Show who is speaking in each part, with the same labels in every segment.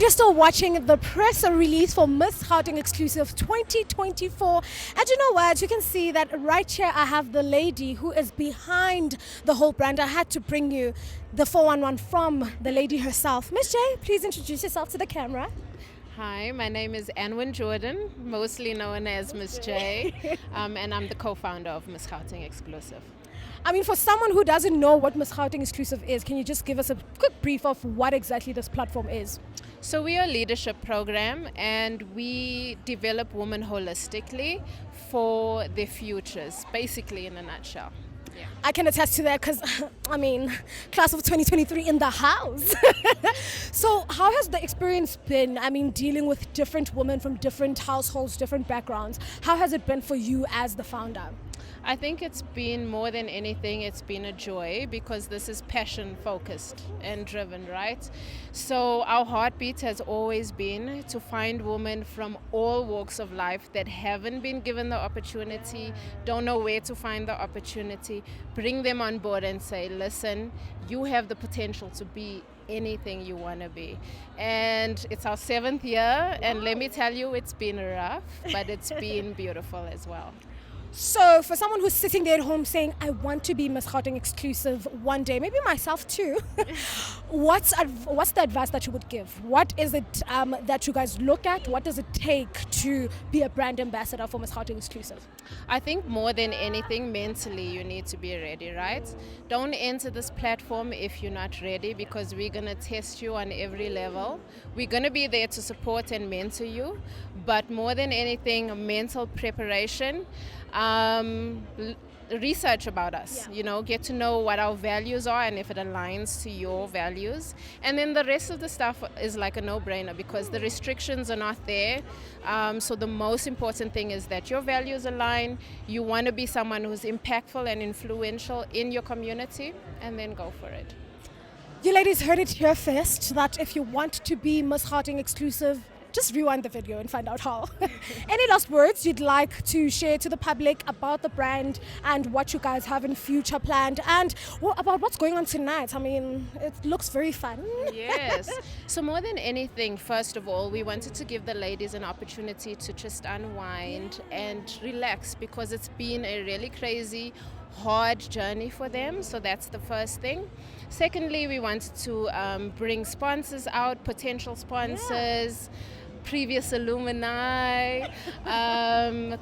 Speaker 1: you're still watching the press release for Miss Gauteng Exclusive 2024. And you know what? You can see that right here I have the lady who is behind the whole brand. I had to bring you the 411 from the lady herself. Miss J, please introduce yourself to the camera.
Speaker 2: Hi, my name is Anwin Jordan, mostly known as Miss J, and I'm the co-founder of Miss Gauteng Exclusive.
Speaker 1: I mean, for someone who doesn't know what Miss Gauteng Exclusive is, can you just give us a quick brief of what exactly this platform is?
Speaker 2: So we are a leadership program and we develop women holistically for their futures, basically in a nutshell. Yeah.
Speaker 1: I can attest to that because, I mean, class of 2023 in the house. So how has the experience been, I mean, dealing with different women from different households, different backgrounds? How has it been for you as the founder?
Speaker 2: I think it's been more than anything, it's been a joy because this is passion focused and driven, right? So our heartbeat has always been to find women from all walks of life that haven't been given the opportunity, don't know where to find the opportunity, bring them on board and say, listen, you have the potential to be anything you want to be. And it's our 7th year, and let me tell you, it's been rough, but it's been beautiful as well.
Speaker 1: So for someone who's sitting there at home saying, I want to be Miss Gauteng Exclusive one day, maybe myself too, what's the advice that you would give? What is it that you guys look at? What does it take to be a brand ambassador for Miss Gauteng Exclusive?
Speaker 2: I think more than anything, mentally you need to be ready, right? Don't enter this platform if you're not ready because we're going to test you on every level. We're going to be there to support and mentor you, but more than anything, mental preparation. Research about us, get to know what our values are and if it aligns to your values. And then the rest of the stuff is like a no-brainer because the restrictions are not there. So the most important thing is that your values align. You want to be someone who's impactful and influential in your community, and then go for it.
Speaker 1: You ladies heard it here first, that if you want to be Miss Gauteng Exclusive, just rewind the video and find out how. Any last words you'd like to share to the public about the brand and what you guys have in future planned, and about what's going on tonight? I mean, it looks very fun.
Speaker 2: Yes. So more than anything, first of all, we wanted to give the ladies an opportunity to just unwind and relax because it's been a really crazy, hard journey for them. So that's the first thing. Secondly, we wanted to bring sponsors out, potential sponsors, previous alumni,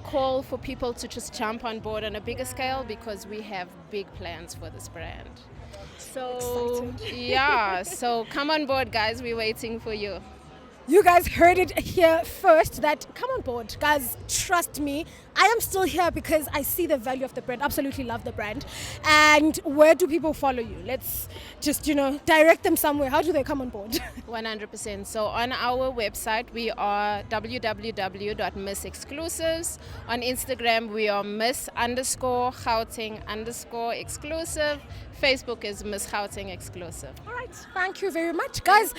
Speaker 2: call for people to just jump on board on a bigger scale because we have big plans for this brand. So so come on board, guys, we're waiting for you.
Speaker 1: You guys heard it here first, that come on board. Guys, trust me, I am still here because I see the value of the brand, absolutely love the brand. And where do people follow you? Let's just, direct them somewhere. How do they come on board?
Speaker 2: 100%. So on our website, we are www.missexclusives. On Instagram, we are Miss_Gauteng_exclusive. Facebook is Miss Gauteng Exclusive.
Speaker 1: All right, thank you very much, guys.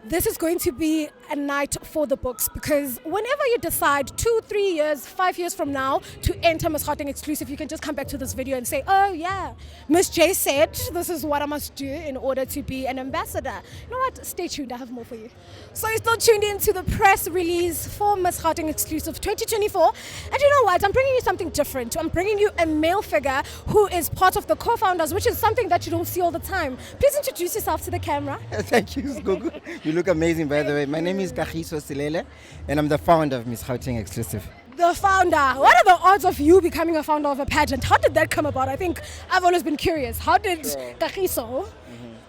Speaker 1: This is going to be a night for the books because whenever you decide 2, 3 years, 5 years from now to enter Miss Gauteng Exclusive, you can just come back to this video and say, oh yeah, Miss J said this is what I must do in order to be an ambassador. You know what? Stay tuned. I have more for you. So you're still tuned in to the press release for Miss Gauteng Exclusive 2024. And you know what? I'm bringing you something different. I'm bringing you a male figure who is part of the co-founders, which is something that you don't see all the time. Please introduce yourself to the camera.
Speaker 3: Thank you, Gugu. You look amazing, by the way. My name is Kagiso Silele, and I'm the founder of Miss Gauteng Exclusive.
Speaker 1: The founder. What are the odds of you becoming a founder of a pageant? How did that come about? I think I've always been curious. How did Kagiso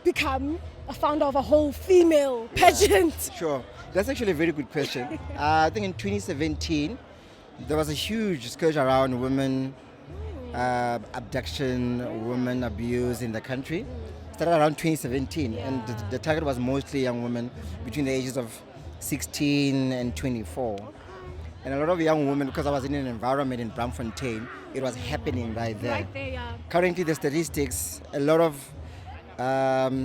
Speaker 1: become a founder of a whole female pageant?
Speaker 3: Sure. That's actually a very good question. I think in 2017, there was a huge scourge around women abduction, women abuse in the country. Started around 2017, and the target was mostly young women between the ages of 16 and 24. And a lot of young women, because I was in an environment in Braamfontein, it was happening right there.
Speaker 1: Right there, yeah.
Speaker 3: Currently, the statistics, a lot of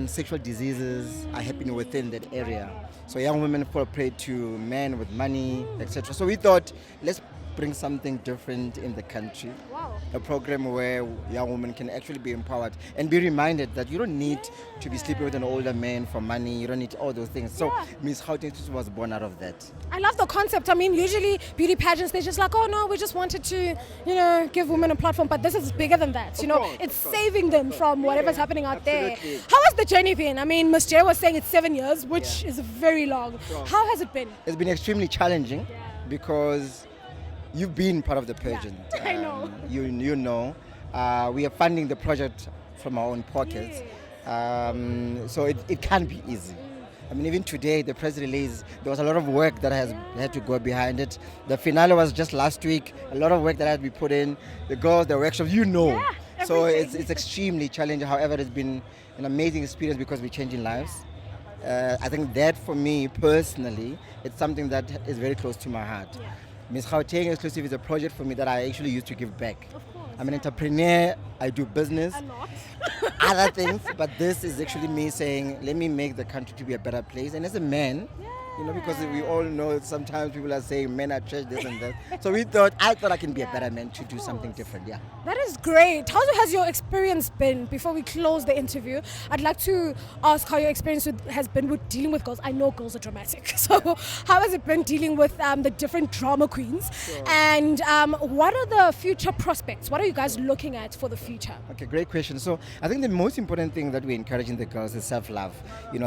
Speaker 3: sexual diseases are happening within that area. So young women fall prey to men with money, etc. So we thought, let's bring something different in the country.
Speaker 1: Wow.
Speaker 3: A program where young women can actually be empowered and be reminded that you don't need to be sleeping with an older man for money. You don't need all those things. So
Speaker 1: Yeah.
Speaker 3: Miss Gauteng was born out of that.
Speaker 1: I love the concept. I mean, usually beauty pageants, they're just like, oh no, we just wanted to, give women a platform. But this is bigger than that. It's saving them from whatever's happening out
Speaker 3: absolutely.
Speaker 1: there. How has the journey been? I mean, Ms. J was saying it's 7 years, which is very long. How has it been?
Speaker 3: It's been extremely challenging because you've been part of the pageant.
Speaker 1: I know.
Speaker 3: You know. We are funding the project from our own pockets. So it can't be easy. I mean, even today, the press release, there was a lot of work that has had to go behind it. The finale was just last week. A lot of work that had to be put in. The girls, the workshops, So it's extremely challenging. However, it's been an amazing experience because we're changing lives. I think that for me personally, it's something that is very close to my heart. Miss Gauteng Exclusive is a project for me that I actually used to give back.
Speaker 1: Of course.
Speaker 3: I'm an entrepreneur, I do business,
Speaker 1: A lot.
Speaker 3: other things, but this is actually me saying, let me make the country to be a better place. And as a man, because we all know sometimes people are saying men are trash, this and that. So I thought I can be a better man to do something different,
Speaker 1: That is great. How has your experience been? Before we close the interview, I'd like to ask how your experience has been with dealing with girls. I know girls are dramatic. So how has it been dealing with the different drama queens? Sure. And what are the future prospects? What are you guys looking at for the future?
Speaker 3: Okay, great question. So I think the most important thing that we're encouraging the girls is self-love.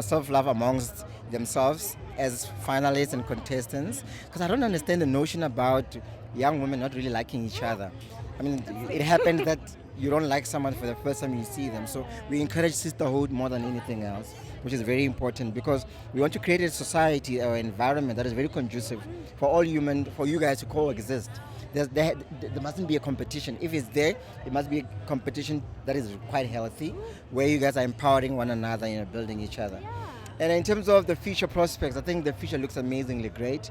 Speaker 3: Self-love amongst themselves as finalists and contestants. Because I don't understand the notion about young women not really liking each other. I mean, it happens that you don't like someone for the first time you see them. So we encourage sisterhood more than anything else, which is very important because we want to create a society or environment that is very conducive for all human, for you guys to coexist. There mustn't be a competition. If it's there, it must be a competition that is quite healthy, where you guys are empowering one another, building each other. And in terms of the future prospects, I think the future looks amazingly great.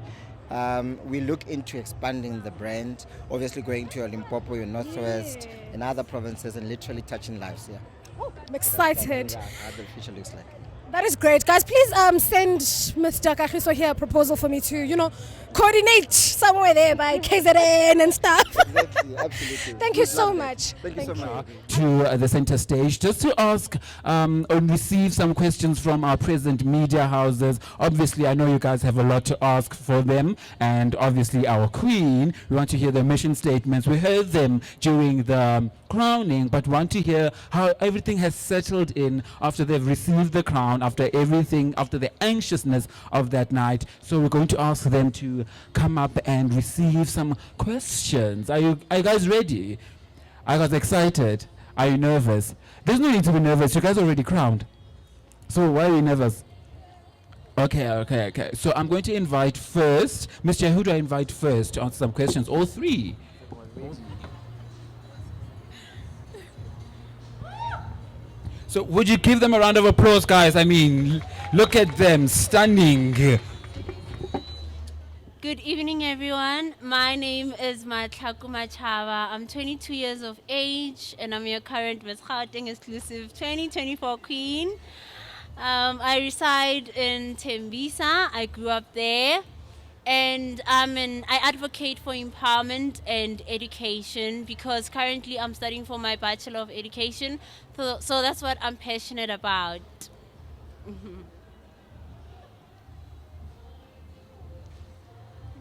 Speaker 3: We look into expanding the brand, obviously going to Limpopo, your Northwest, and other provinces, and literally touching lives here.
Speaker 1: Oh, I'm excited.
Speaker 3: How the future looks like.
Speaker 1: That is great. Guys, please send Mr. Kagiso here a proposal for me to, coordinate somewhere there by KZN and stuff.
Speaker 3: Exactly, absolutely.
Speaker 1: Thank you so much.
Speaker 3: Thank you so much.
Speaker 4: To the center stage, just to ask and receive some questions from our present media houses. Obviously, I know you guys have a lot to ask for them, and obviously our queen, we want to hear the mission statements. We heard them during the crowning, but want to hear how everything has settled in after they've received the crown, after everything, after the anxiousness of that night. So we're going to ask them to come up and receive some questions. Are you guys ready? Are you guys excited? Are you nervous? There's no need to be nervous. You guys are already crowned. So why are you nervous? Okay. So I'm going to invite first, Mr. Who do I invite first to answer some questions? All three. So would you give them a round of applause, guys? I mean, look at them, stunning.
Speaker 5: Good evening, everyone. My name is Matlaku Machava. I'm 22 years of age, and I'm your current Miss Gauteng Exclusive 2024 Queen. I reside in Tembisa. I grew up there, and I advocate for empowerment and education because currently I'm studying for my Bachelor of Education. So that's what I'm passionate about.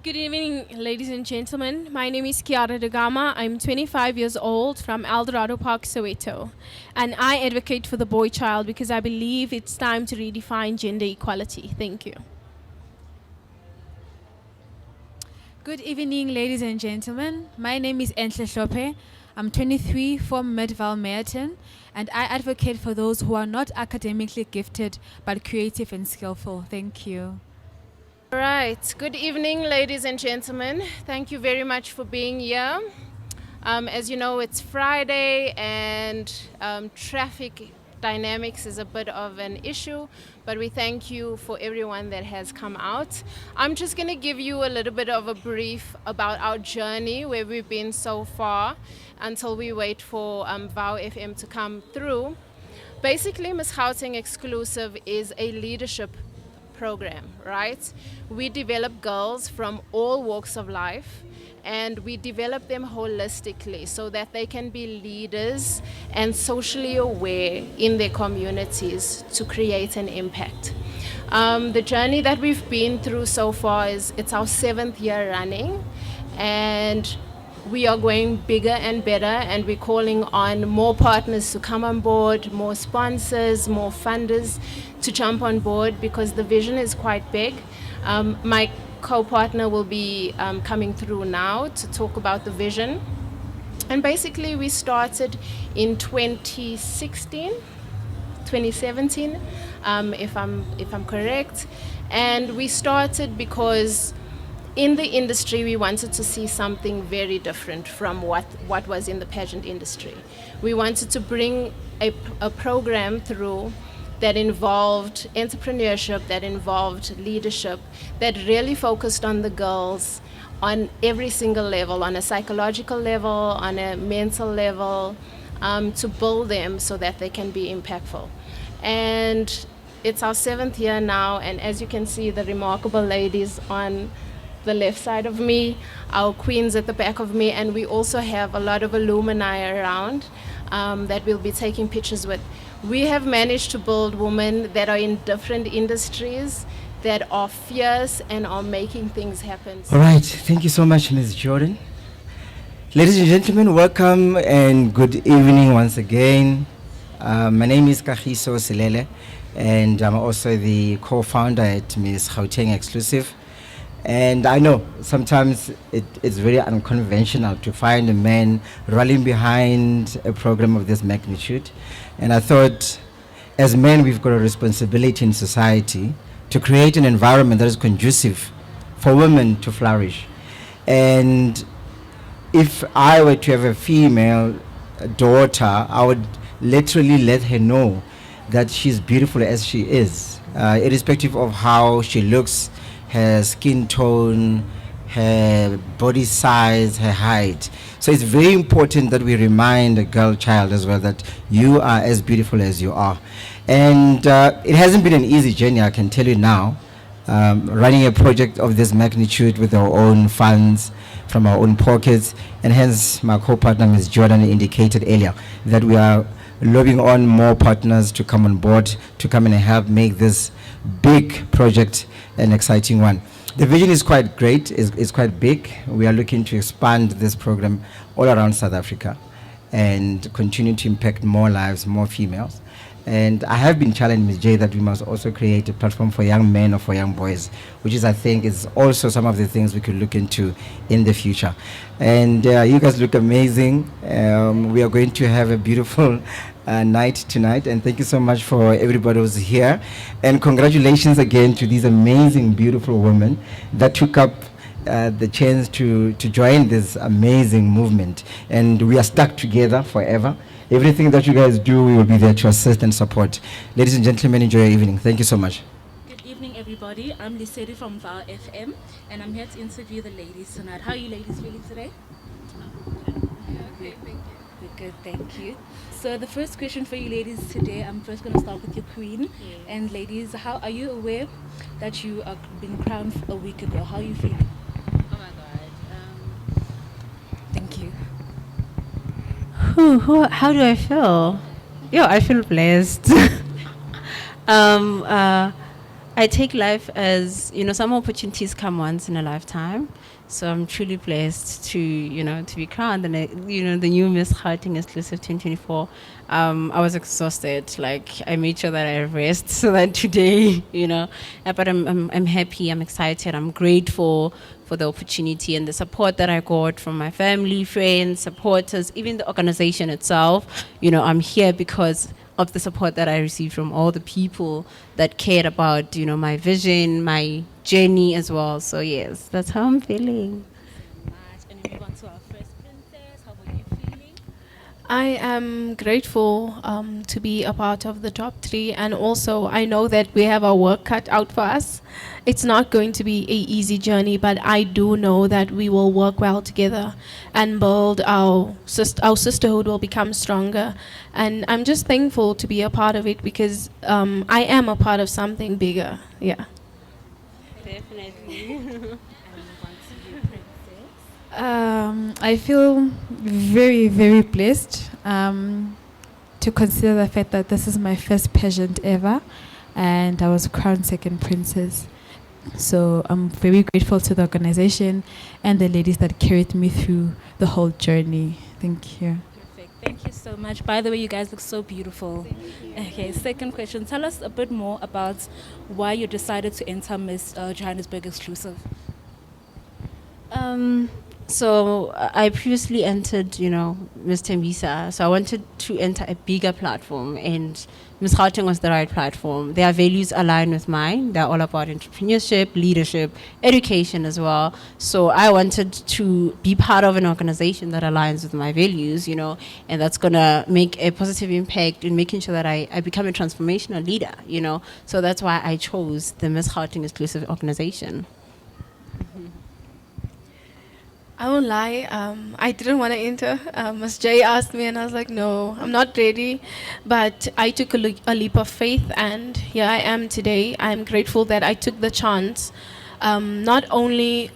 Speaker 6: Good evening, ladies and gentlemen. My name is Kiara Degama. I'm 25 years old from Eldorado Park, Soweto. And I advocate for the boy child because I believe it's time to redefine gender equality. Thank you.
Speaker 7: Good evening, ladies and gentlemen. My name is Enhle Shope. I'm 23 from Midvale Merton, and I advocate for those who are not academically gifted but creative and skillful. Thank you.
Speaker 2: All right. Good evening, ladies and gentlemen. Thank you very much for being here. As you know, it's Friday and traffic dynamics is a bit of an issue, but we thank you for everyone that has come out. I'm just going to give you a little bit of a brief about our journey, where we've been so far until we wait for VOW FM to come through. Basically, Miss Gauteng Exclusive is a leadership program, right? We develop girls from all walks of life, and we develop them holistically so that they can be leaders and socially aware in their communities to create an impact. The journey that we've been through so far it's our 7th year running, and we are going bigger and better, and we're calling on more partners to come on board, more sponsors, more funders to jump on board, because the vision is quite big. My co-partner will be coming through now to talk about the vision. And basically we started in 2016, 2017, if I'm correct. And we started because in the industry we wanted to see something very different from what was in the pageant industry. We wanted to bring a program through that involved entrepreneurship, that involved leadership, that really focused on the girls on every single level, on a psychological level, on a mental level, to build them so that they can be impactful. And it's our 7th year now, and as you can see, the remarkable ladies on the left side of me, our queens at the back of me, and we also have a lot of alumni around that we'll be taking pictures with. We have managed to build women that are in different industries, that are fierce and are making things happen.
Speaker 3: All right, thank you so much, Ms. Jordan. Ladies and gentlemen, welcome and good evening once again. My name is Kagiso Silele, and I'm also the co-founder at Miss Gauteng Exclusive. And I know sometimes it's very unconventional to find a man rallying behind a program of this magnitude. And I thought, as men, we've got a responsibility in society to create an environment that is conducive for women to flourish. And if I were to have a female daughter, I would literally let her know that she's beautiful as she is, irrespective of how she looks, her skin tone, her body size, her height. So it's very important that we remind a girl child as well that you are as beautiful as you are. And it hasn't been an easy journey, I can tell you now. Running a project of this magnitude with our own funds, from our own pockets, and hence my co-partner Ms. Jordan indicated earlier that we are lobbying on more partners to come on board, to come and help make this big project an exciting one. The vision is quite great, it's quite big. We are looking to expand this program all around South Africa and continue to impact more lives, more females. And I have been challenged, Ms. J, that we must also create a platform for young men or for young boys, which is, I think, is also some of the things we could look into in the future. And you guys look amazing. We are going to have a beautiful night tonight, and thank you so much for everybody who's here. And congratulations again to these amazing, beautiful women that took up the chance to join this amazing movement. And we are stuck together forever. Everything that you guys do, we will be there to assist and support. Ladies and gentlemen, enjoy your evening. Thank you so much.
Speaker 8: Good evening, everybody. I'm Lisedi from VAL FM, and I'm here to interview the ladies tonight. How are you ladies feeling today?
Speaker 2: Okay, thank you.
Speaker 8: We're good, thank you. So the first question for you ladies today, I'm first going to start with your queen.
Speaker 2: Yeah.
Speaker 8: And ladies, how are you aware that you are been crowned a week ago? How are you feeling?
Speaker 5: Oh my God.
Speaker 8: Thank you.
Speaker 5: How do I feel? I feel blessed. I take life as, some opportunities come once in a lifetime. So I'm truly blessed to be crowned and, the new Miss Gauteng Exclusive 2024. I was exhausted. Like, I made sure that I rest so that today, but I'm happy, I'm excited, I'm grateful for the opportunity and the support that I got from my family, friends, supporters, even the organization itself. I'm here because of the support that I received from all the people that cared about, my vision, my journey as well. So yes, that's how I'm feeling.
Speaker 8: And we move on to our first princess. How are you feeling?
Speaker 6: I am grateful to be a part of the top 3, and also I know that we have our work cut out for us. It's not going to be an easy journey, but I do know that we will work well together and build our sisterhood will become stronger. And I'm just thankful to be a part of it because I am a part of something bigger. Yeah.
Speaker 5: definitely.
Speaker 7: I feel very, very blessed to consider the fact that this is my first pageant ever, and I was crowned second princess. So I'm very grateful to the organization and the ladies that carried me through the whole journey. Thank you.
Speaker 8: Perfect. Thank you so much. By the way, you guys look so beautiful. Okay, second question. Tell us a bit more about why you decided to enter Miss Johannesburg Exclusive.
Speaker 5: So I previously entered, Miss Tembisa. So I wanted to enter a bigger platform, and Miss Gauteng was the right platform. Their values align with mine. They're all about entrepreneurship, leadership, education as well. So I wanted to be part of an organization that aligns with my values, and that's gonna make a positive impact in making sure that I become a transformational leader, So that's why I chose the Miss Gauteng Exclusive organization.
Speaker 6: I won't lie, I didn't want to enter. Ms. J asked me, and I was like, no, I'm not ready. But I took a leap of faith, and here I am today. I'm grateful that I took the chance, not only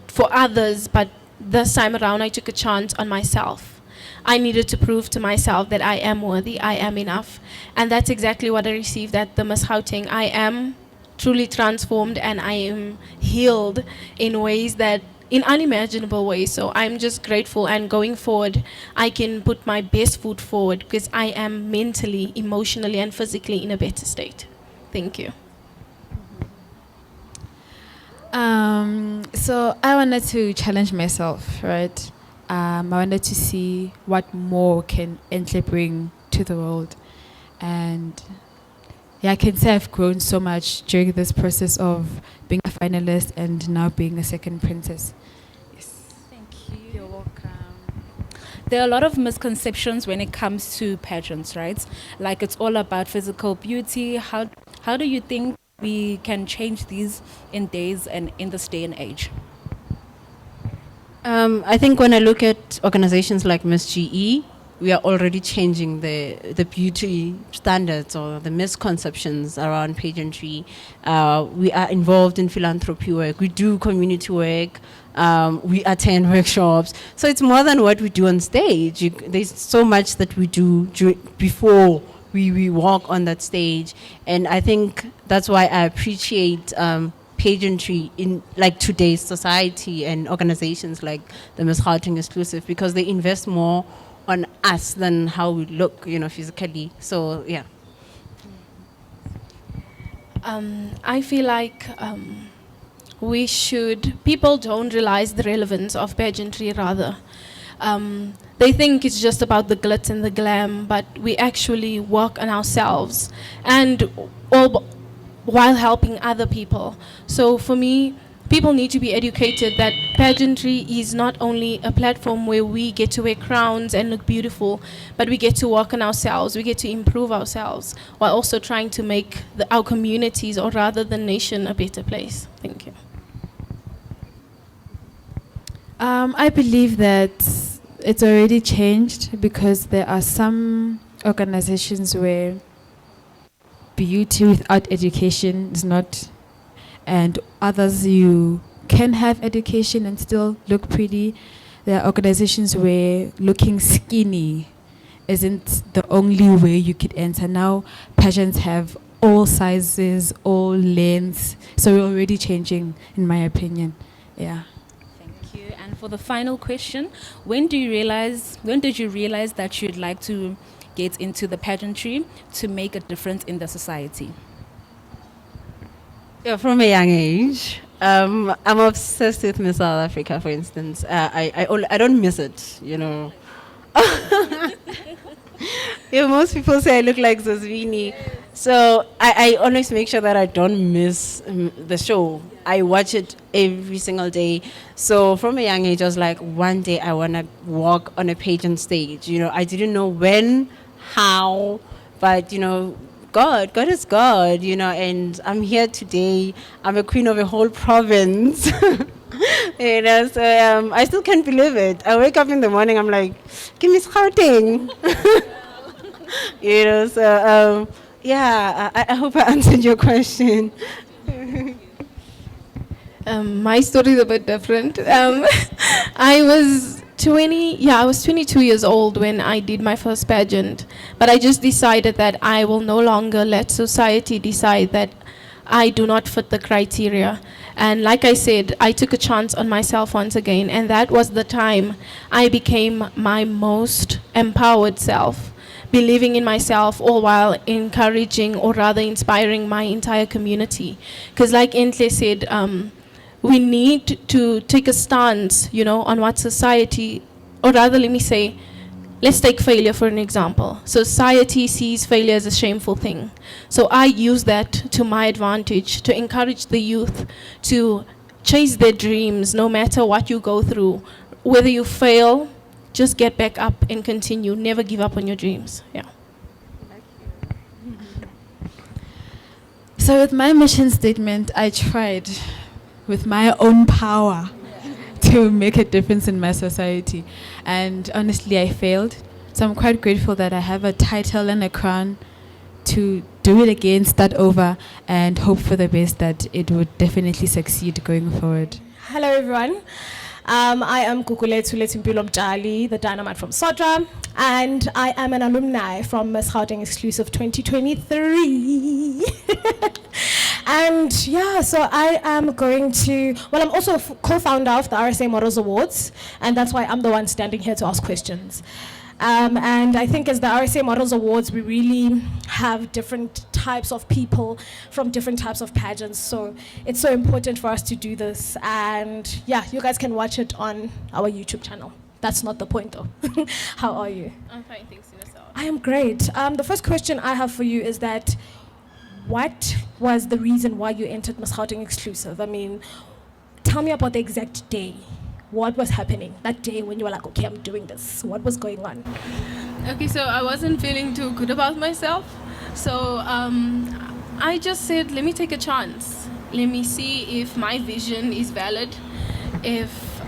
Speaker 6: for others, but this time around, I took a chance on myself. I needed to prove to myself that I am worthy, I am enough. And that's exactly what I received at the Miss Gauteng. I am truly transformed, and I am healed in ways that in unimaginable ways. So I'm just grateful, and going forward, I can put my best foot forward because I am mentally, emotionally, and physically in a better state. Thank you.
Speaker 7: So I wanted to challenge myself, right? I wanted to see what more can Entle bring to the world. And yeah, I can say I've grown so much during this process of being a finalist and now being a second princess.
Speaker 8: Thank you. You're welcome. There are a lot of misconceptions when it comes to pageants, right? Like it's all about physical beauty. How do you think we can change these in days and in this day and age?
Speaker 5: I think when I look at organizations like Miss GE, we are already changing the beauty standards or the misconceptions around pageantry. We are involved in philanthropy work. We do community work. We attend workshops. So it's more than what we do on stage. There's so much that we do before we walk on that stage. And I think that's why I appreciate pageantry in like today's society and organizations like the Miss Gauteng Exclusive, because they invest more on us than how we look, physically. So yeah.
Speaker 6: I feel like people don't realize the relevance of pageantry rather. They think it's just about the glitz and the glam, but we actually work on ourselves and all while helping other people. So for me, people need to be educated that pageantry is not only a platform where we get to wear crowns and look beautiful, but we get to work on ourselves, we get to improve ourselves, while also trying to make our communities, or rather the nation, a better place. Thank you.
Speaker 7: I believe that it's already changed, because there are some organizations where beauty without education is not, and others you can have education and still look pretty. There are organizations where looking skinny isn't the only way you could enter. Now pageants have all sizes, all lengths, so we're already changing, in my opinion. Yeah.
Speaker 8: Thank you. And for the final question, when did you realize that you'd like to get into the pageantry to make a difference in the society?
Speaker 5: Yeah, from a young age. I'm obsessed with Miss South Africa, for instance. I don't miss it, Yeah, most people say I look like Zazvini. So I always make sure that I don't miss the show. I watch it every single day. So from a young age, I was like, one day I want to walk on a pageant stage. I didn't know when, how, but, God is God, and I'm here today. I'm a queen of a whole province. So I still can't believe it. I wake up in the morning, I'm like, give me Gauteng. I hope I answered your question.
Speaker 6: My story is a bit different. I was 22 years old when I did my first pageant, but I just decided that I will no longer let society decide that I do not fit the criteria. And like I said, I took a chance on myself once again, and that was the time I became my most empowered self, believing in myself, all while encouraging or rather inspiring my entire community. Because like Entle said, we need to take a stance, on what society, or rather let me say, let's take failure for an example. Society sees failure as a shameful thing. So I use that to my advantage to encourage the youth to chase their dreams no matter what you go through. Whether you fail, just get back up and continue. Never give up on your dreams. Yeah.
Speaker 7: So with my mission statement, I tried with my own power to make a difference in my society. And honestly, I failed. So I'm quite grateful that I have a title and a crown to do it again, start over, and hope for the best that it would definitely succeed going forward.
Speaker 1: Hello, everyone. I am Kukulethu Letimpilo Mjali, the Dynamite from Sodra, and I am an alumni from Miss Gauteng Exclusive 2023. And yeah, so I am going to, I'm also a co-founder of the RSA Models Awards, and that's why I'm the one standing here to ask questions. And I think as the RSA Models Awards, we really have different types of people from different types of pageants. So it's so important for us to do this. And yeah, you guys can watch it on our YouTube channel. That's not the point though. How are you?
Speaker 6: I'm fine, thanks, yourself.
Speaker 1: I am great. The first question I have for you is that what was the reason why you entered Miss Gauteng Exclusive? I mean, tell me about the exact day. What was happening that day when you were like, okay, I'm doing this? What was going on?
Speaker 6: Okay, so I wasn't feeling too good about myself. So I just said, let me take a chance. Let me see if my vision is valid, if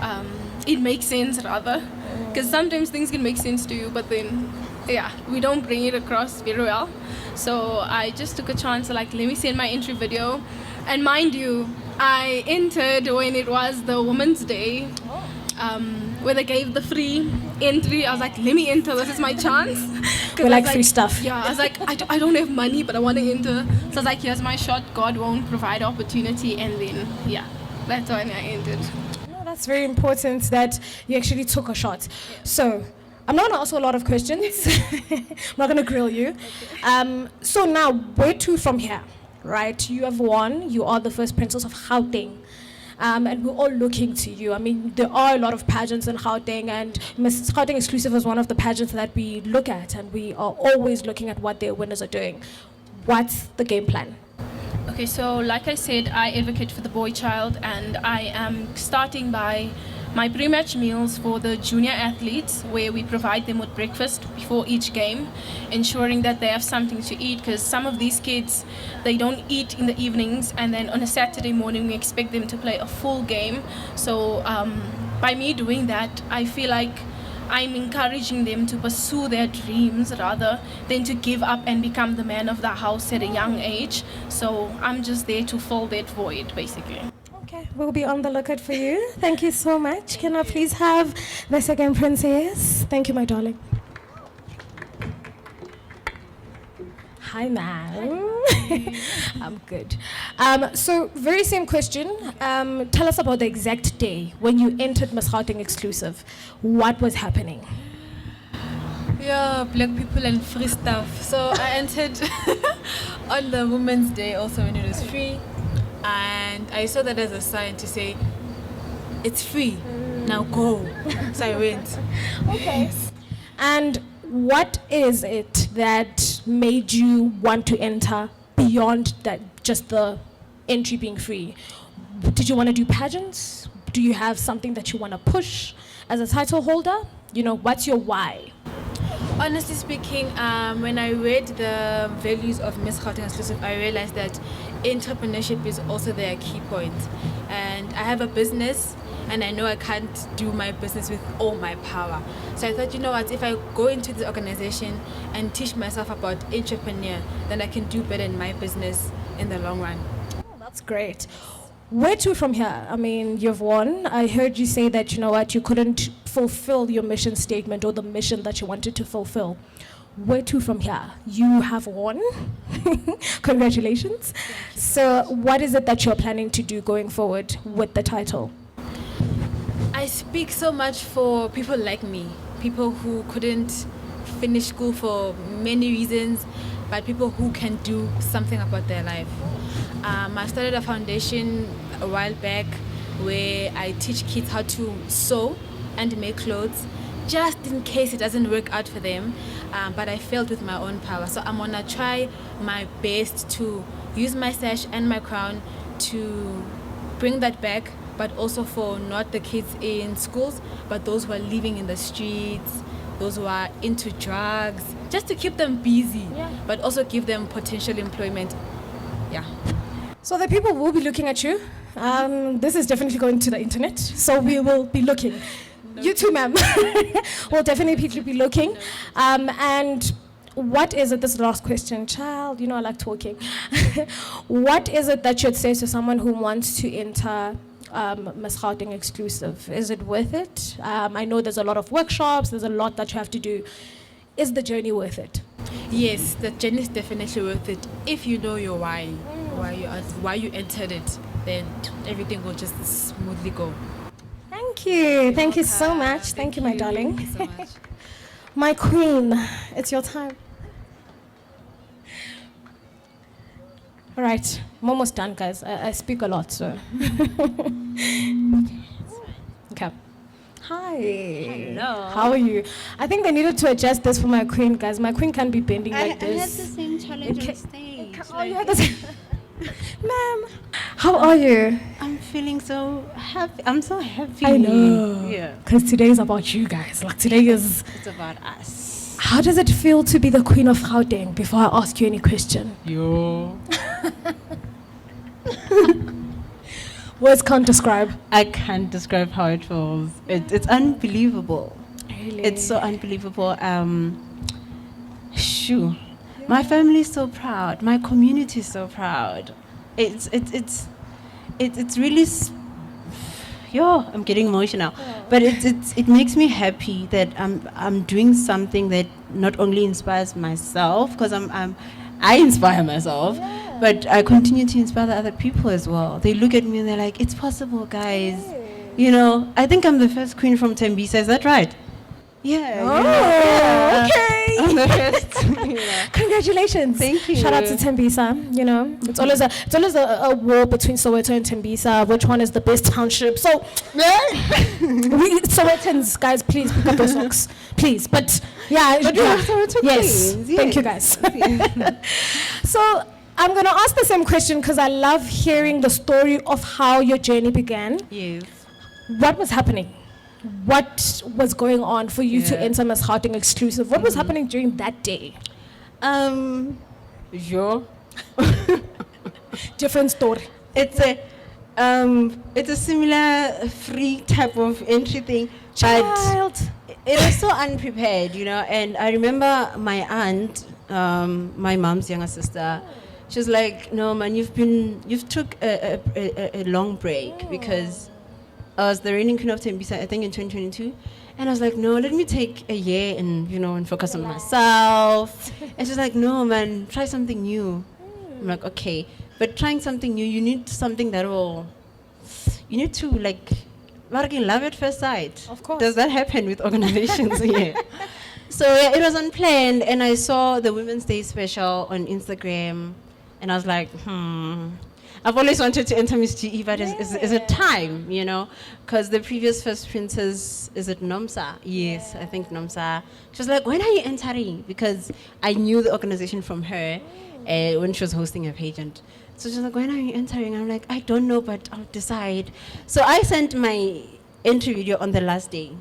Speaker 6: it makes sense rather. Because sometimes things can make sense to you, but then, yeah, we don't bring it across very well. So I just took a chance, like, let me send my entry video. And mind you, I entered when it was the Women's Day, where they gave the free entry. I was like, let me enter, this is my chance.
Speaker 1: We like free stuff.
Speaker 6: Yeah, I was like, I don't have money, but I want to enter. So I was like, here's my shot, God won't provide opportunity. And then, yeah, that's when I entered.
Speaker 1: No, that's very important that you actually took a shot. Yeah. So I'm not going to ask you a lot of questions. I'm not going to grill you. Okay. So now, where to from here? Right, you have won. You are the first princess of Gauteng, and we're all looking to you. I mean, there are a lot of pageants in Gauteng, and Miss Gauteng Exclusive is one of the pageants that we look at, and we are always looking at what their winners are doing. What's the game plan?
Speaker 6: Okay, so like I said, I advocate for the boy child, and I am starting by my pre-match meals for the junior athletes, where we provide them with breakfast before each game, ensuring that they have something to eat, because some of these kids, they don't eat in the evenings, and then on a Saturday morning we expect them to play a full game. So by me doing that, I feel like I'm encouraging them to pursue their dreams rather than to give up and become the man of the house at a young age. So I'm just there to fill that void, basically.
Speaker 1: Okay, we'll be on the lookout for you. Thank you so much. Can I please have the second princess? Thank you, my darling. Hi, ma'am. I'm good. So, very same question. Tell us about the exact day when you entered Miss Gauteng Exclusive. What was happening?
Speaker 7: Yeah, black people and free stuff. So I entered on the Women's Day also when it was free. And I saw that as a sign to say, it's free, now go. So I went.
Speaker 1: Okay. Yes. And what is it that made you want to enter beyond that, just the entry being free? Did you want to do pageants? Do you have something that you want to push as a title holder? What's your why?
Speaker 7: Honestly speaking, when I read the values of Miss Gauteng Exclusive, I realized that entrepreneurship is also their key point. And I have a business, and I know I can't do my business with all my power. So I thought, if I go into this organization and teach myself about entrepreneur, then I can do better in my business in the long run.
Speaker 1: Oh, that's great. Where to from here? I mean, you've won. I heard you say that, you know what, you couldn't fulfill your mission statement or the mission that you wanted to fulfill. Where to from here? You have won. Congratulations. So, what is it that you're planning to do going forward with the title?
Speaker 7: I speak so much for people like me, people who couldn't finish school for many reasons, but people who can do something about their life. I started a foundation a while back where I teach kids how to sew and make clothes, just in case it doesn't work out for them. But I failed with my own power. So I'm gonna try my best to use my sash and my crown to bring that back, but also for not the kids in schools, but those who are living in the streets, those who are into drugs, just to keep them busy, but also give them potential employment. Yeah.
Speaker 1: So the people will be looking at you. This is definitely going to the internet, so we will be looking. You too, ma'am. We'll definitely be looking. And what is it, this is the last question, child, you know I like talking. What is it that you'd say to someone who wants to enter Miss Gauteng exclusive? Is it worth it? I know there's a lot of workshops, there's a lot that you have to do. Is the journey worth it?
Speaker 7: Yes, the journey is definitely worth it. If you know your why you entered it, then everything will just smoothly go.
Speaker 1: Thank you. Thank you so much. Thank you, my darling.
Speaker 7: Thank you so much.
Speaker 1: My queen, it's your time. All right, I'm almost done, guys. I speak a lot, so. Okay. Hi.
Speaker 5: Hello.
Speaker 1: How are you? I think they needed to adjust this for my queen, guys. My queen can't be bending like
Speaker 5: I had the
Speaker 1: this.
Speaker 5: same challenge
Speaker 1: Okay.
Speaker 5: on stage.
Speaker 1: Oh, you had the same. Ma'am, how are you?
Speaker 5: I'm feeling so happy. I'm so happy.
Speaker 1: I know.
Speaker 5: Yeah.
Speaker 1: Because today is about you guys. Like, today is.
Speaker 5: It's about us.
Speaker 1: How does it feel to be the queen of Gauteng before I ask you any question?
Speaker 5: Yo.
Speaker 1: Words can't describe.
Speaker 5: I can't describe how it feels. It's unbelievable.
Speaker 1: Really?
Speaker 5: It's so unbelievable. Shoo. My family is so proud. My community is so proud. It's really. I'm getting emotional. But it makes me happy that I'm doing something that not only inspires myself, because I inspire myself, but I continue to inspire the other people as well. They look at me and they're like, "It's possible, guys." You know, I think I'm the first queen from Tembisa. Is that right? Yeah.
Speaker 1: Oh, okay.
Speaker 5: I'm the first. You know.
Speaker 1: Congratulations.
Speaker 5: Thank you.
Speaker 1: Shout out to Tembisa. You know, it's always a war between Soweto and Tembisa. Which one is the best township? So, we Sowetans, guys, please pick up your socks, please. But yeah,
Speaker 5: But we have Soweto
Speaker 1: yes.
Speaker 5: queens,
Speaker 1: Thank you,
Speaker 5: yes.
Speaker 1: guys. So I'm gonna ask the same question because I love hearing the story of how your journey began.
Speaker 5: Yes.
Speaker 1: What was happening? What was going on for you to
Speaker 5: Yeah.
Speaker 1: enter Miss Gauteng exclusive? What was happening during that day?
Speaker 5: Yo.
Speaker 1: Different story.
Speaker 5: It's a similar free type of entry thing, but
Speaker 1: Child.
Speaker 5: it was so unprepared, you know. And I remember my aunt, my mom's younger sister. She was like, "No, man, you've took a long break because I was the reigning queen of Tembisa, I think in 2022." And I was like, "No, let me take a year and focus on myself." And she's like, "No, man, try something new." I'm like, "Okay." But trying something new, you need something you need to like love at first sight.
Speaker 1: Of course.
Speaker 5: Does that happen with organizations? Yeah. So yeah, it was unplanned, and I saw the Women's Day special on Instagram, and I was like, I've always wanted to enter Miss GE, but is it time, you know? Because the previous first princess, is it Nomsa? Yes, I think Nomsa. She was like, "When are you entering?" Because I knew the organization from her when she was hosting her pageant. So she's like, "When are you entering?" I'm like, "I don't know, but I'll decide." So I sent my entry video on the last day.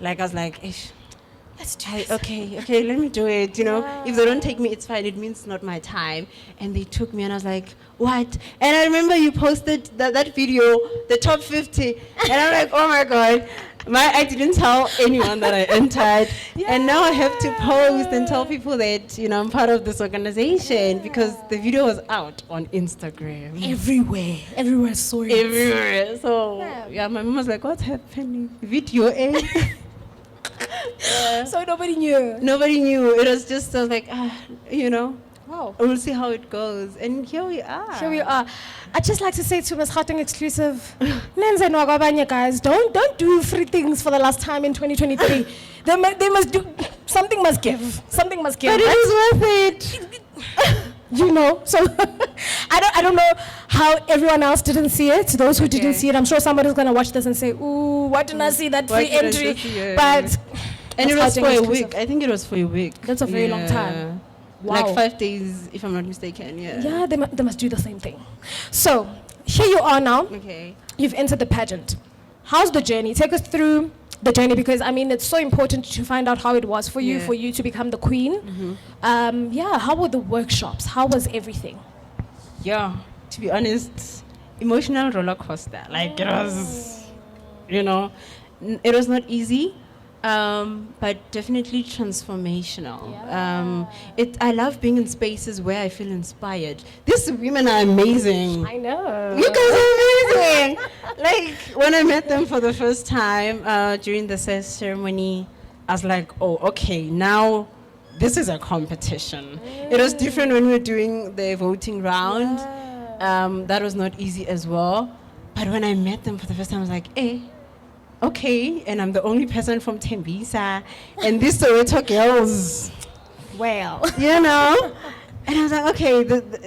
Speaker 5: Like, I was like, "Ish,
Speaker 1: Let's do
Speaker 5: okay, let me do it, you know. If they don't take me, it's fine. It means it's not my time." And they took me, and I was like, "What?" And I remember you posted that video, the top 50, and I'm like, "Oh my God,
Speaker 9: I didn't tell anyone that I entered, and now I have to post and tell people that I'm part of this organization because the video was out on Instagram.
Speaker 1: Everywhere saw it.
Speaker 9: Everywhere. So yeah, my mom was like, "What's happening? Video, eh?"
Speaker 1: So nobody knew.
Speaker 9: Nobody knew. It was just like,
Speaker 1: Wow.
Speaker 9: we'll see how it goes, and here we are.
Speaker 1: Here we are. I'd just like to say to Miss Gauteng Exclusive, Nenze Nwagabanye, guys, don't do free things for the last time in 2023. They must do something. Must give. Something must give.
Speaker 9: But it was worth it.
Speaker 1: So I don't know how everyone else didn't see it. Those who didn't see it, I'm sure somebody's gonna watch this and say, "Ooh, why didn't I see that
Speaker 9: Why
Speaker 1: free
Speaker 9: didn't I
Speaker 1: entry?"
Speaker 9: see it?
Speaker 1: But
Speaker 9: And it
Speaker 1: Miss
Speaker 9: was
Speaker 1: Gauteng
Speaker 9: for a
Speaker 1: Exclusive.
Speaker 9: week. I think it was for a week.
Speaker 1: That's a very long time. Wow.
Speaker 9: Like 5 days, if I'm not mistaken. Yeah.
Speaker 1: Yeah, they must do the same thing. So here you are now.
Speaker 9: Okay.
Speaker 1: You've entered the pageant. How's the journey? Take us through the journey, because it's so important to find out how it was for you,
Speaker 9: Yeah.
Speaker 1: for you to become the queen. How were the workshops? How was everything?
Speaker 9: Yeah. To be honest, emotional roller coaster. Like it was, it was not easy. But definitely transformational. I love being in spaces where I feel inspired. These women are amazing.
Speaker 1: I know.
Speaker 9: You guys are amazing. Like when I met them for the first time during the ceremony, I was like, oh, okay, now this is a competition. It was different when we were doing the voting round. That was not easy as well. But when I met them for the first time, I was like, hey. Okay, and I'm the only person from Tembisa, and these Soweto girls,
Speaker 1: Well.
Speaker 9: And I was like, okay,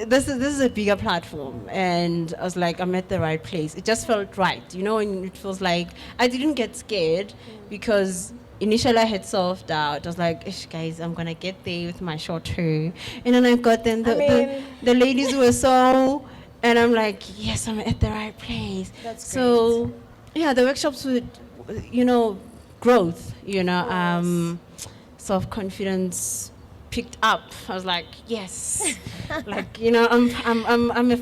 Speaker 9: this is a bigger platform, and I was like, I'm at the right place. It just felt right, and it feels like I didn't get scared because initially I had self-doubt. I was like, ish, guys, I'm gonna get there with my short hair, and then I got them the ladies were so, and I'm like, yes, I'm at the right place.
Speaker 1: That's
Speaker 9: so. Yeah, the workshops would, growth, self-confidence picked up. I was like, yes, I'm a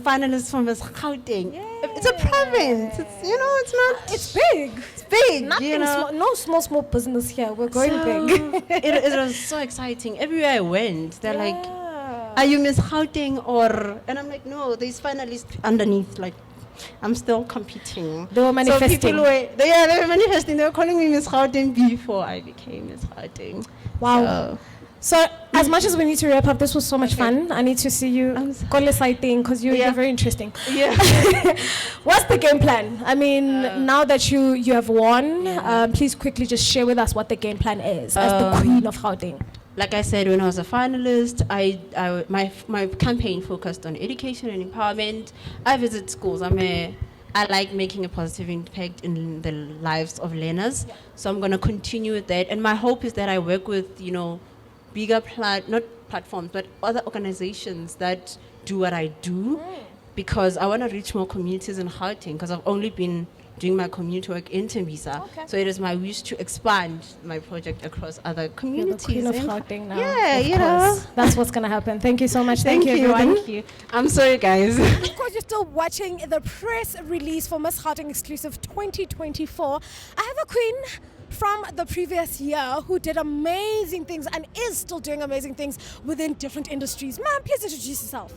Speaker 9: finalist from Miss Gauteng. It's a province. It's not.
Speaker 1: It's big.
Speaker 9: It's big.
Speaker 1: Nothing small, no small business here. We're going big.
Speaker 9: it was so exciting. Everywhere I went, they're like, are you Miss Gauteng or? And I'm like, no, there's finalists underneath, like. I'm still competing.
Speaker 1: They were manifesting.
Speaker 9: So people they were manifesting. They were calling me Miss Gauteng before I became Miss Gauteng.
Speaker 1: Wow. So as much as we need to wrap up, this was so much fun. I need to see you Kole sighting because you're very interesting.
Speaker 9: Yeah.
Speaker 1: What's the game plan? Now that you have won, please quickly just share with us what the game plan is as the queen of Gauteng.
Speaker 9: Like I said, when I was a finalist, my campaign focused on education and empowerment. I visit schools. I like making a positive impact in the lives of learners. So I'm going to continue with that. And my hope is that I work with, bigger, not platforms, but other organizations that do what I do. Because I want to reach more communities in Gauteng, because I've only been doing my community work in Tembisa.
Speaker 1: Okay.
Speaker 9: So it is my wish to expand my project across other communities.
Speaker 1: You're the queen of Gauteng now.
Speaker 9: Yeah,
Speaker 1: of course. That's what's going to happen. Thank you so much. Thank you, everyone.
Speaker 9: Thank you. I'm sorry, guys.
Speaker 1: Of course, you're still watching the press release for Miss Gauteng Exclusive 2024. I have a queen from the previous year who did amazing things and is still doing amazing things within different industries. Ma'am, please introduce yourself.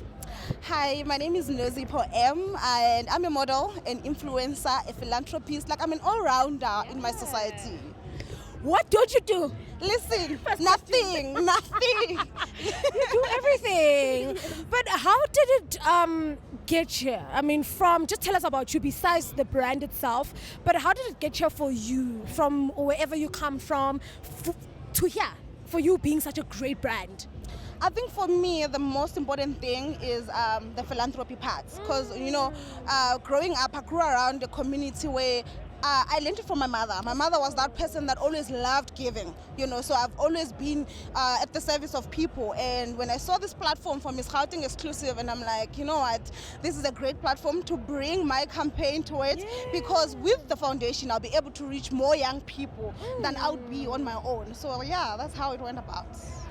Speaker 10: Hi, my name is Nozipo M, and I'm a model, an influencer, a philanthropist. I'm an all-rounder in my society.
Speaker 1: What don't you do?
Speaker 10: Listen, nothing.
Speaker 1: You do everything. But how did it get here? Just tell us about you besides the brand itself. But how did it get here for you, from wherever you come from, to here, for you being such a great brand?
Speaker 10: I think for me, the most important thing is the philanthropy part. Because, growing up, I grew around a community where I learned it from my mother. My mother was that person that always loved giving, so I've always been at the service of people. And when I saw this platform for Miss Gauteng Exclusive, and I'm like, you know what, this is a great platform to bring my campaign to it, because with the foundation, I'll be able to reach more young people than I would be on my own. So yeah, that's how it went about.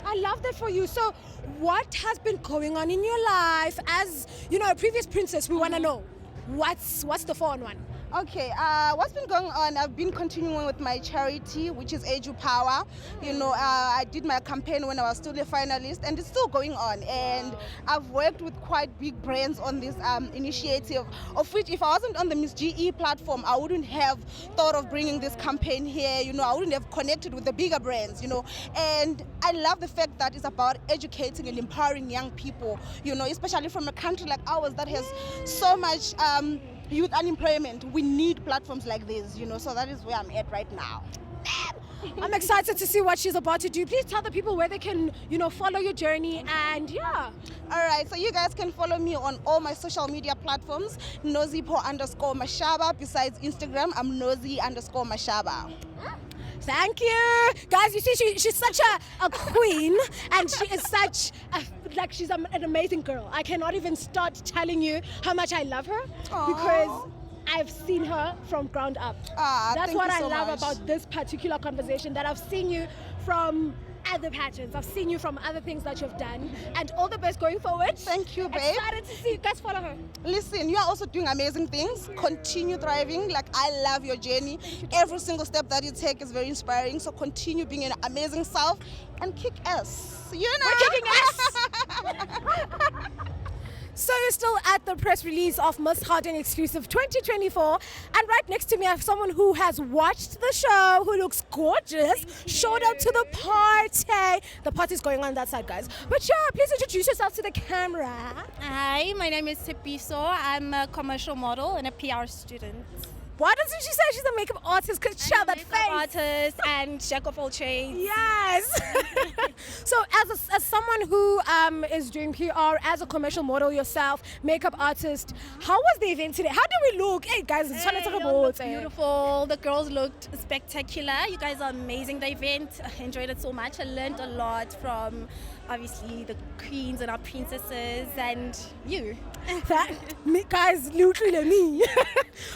Speaker 1: I love that for you. So what has been going on in your life? As, a previous princess, we want to know. What's the 4-on-1?
Speaker 10: Okay, what's been going on? I've been continuing with my charity, which is Edu Power. You know, I did my campaign when I was still a finalist, and it's still going on. And I've worked with quite big brands on this initiative, of which if I wasn't on the Miss GE platform, I wouldn't have thought of bringing this campaign here. You know, I wouldn't have connected with the bigger brands, you know. And I love the fact that it's about educating and empowering young people, you know, especially from a country like ours that has so much youth unemployment. We need platforms like this, you know, so that is where I'm at right now.
Speaker 1: I'm excited to see what she's about to do. Please tell the people where they can, you know, follow your journey and yeah.
Speaker 10: All right, so you guys can follow me on all my social media platforms, Nozipo_Mashaba. Besides Instagram, I'm Nozi_Mashaba.
Speaker 1: Thank you. Guys, you see, she's such a queen and she is such she's an amazing girl. I cannot even start telling you how much I love her because I've seen her from ground up. That's what I love about this particular conversation, that I've seen you from other pageants. I've seen you from other things that you've done, and all the best going forward.
Speaker 10: Thank you, babe.
Speaker 1: Excited to see you guys follow her.
Speaker 10: Listen, you are also doing amazing things. Continue thriving. Like, I love your journey. Every single step that you take is very inspiring. So continue being an amazing self and kick ass. You know,
Speaker 1: we're kicking ass. So you're still at the press release of Miss Gauteng Exclusive 2024, and right next to me I have someone who has watched the show, who looks gorgeous. Shout out to the party. The party's going on that side, guys. But yeah, please introduce yourself to the camera.
Speaker 11: Hi, my name is Tepiso. I'm a commercial model and a PR student.
Speaker 1: Why doesn't she say she's a makeup artist? Because she had that face.
Speaker 11: Artist and jack of all trades.
Speaker 1: Yes. So as someone who is doing PR, as a commercial model yourself, makeup artist, how was the event today? How did we look? Hey guys, it's
Speaker 11: beautiful. The girls looked spectacular. You guys are amazing. The event, I enjoyed it so much. I learned a lot from obviously the queens and our princesses and you.
Speaker 1: Guys, literally me.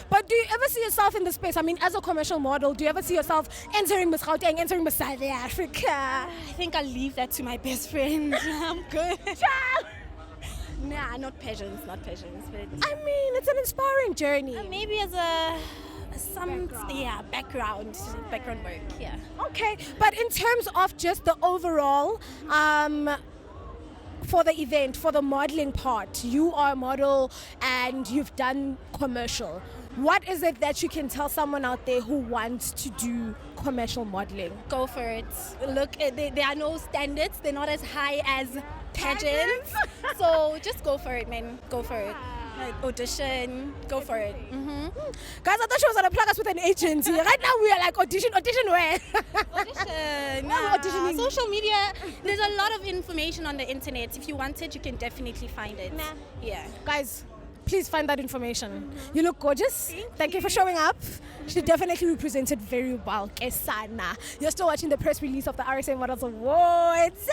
Speaker 1: But do you ever see yourself in the space? I mean, as a commercial model, do you ever see yourself entering Miss Gauteng, entering Miss South Africa?
Speaker 11: I think I'll leave that to my best friend. I'm good. Nah, not pageants. But
Speaker 1: I mean, it's an inspiring journey.
Speaker 11: Maybe as background work. Yeah.
Speaker 1: Okay, but in terms of just the overall, for the event, for the modeling part, you are a model and you've done commercial. What is it that you can tell someone out there who wants to do commercial modeling?
Speaker 11: Go for it. Look, there are no standards. They're not as high as pageants. So just go for it, man. Go for it. Like, audition, go for it. Mm-hmm.
Speaker 1: Guys, I thought she was gonna plug us with an agency. Right now we are like, audition where?
Speaker 11: Audition. Auditioning. Social media, there's a lot of information on the internet. If you want it, you can definitely find it. Yeah.
Speaker 1: Guys, please find that information. You look gorgeous. Thank you for showing up. She definitely represented very well. Kesana. You're still watching the press release of the RSA Models Awards.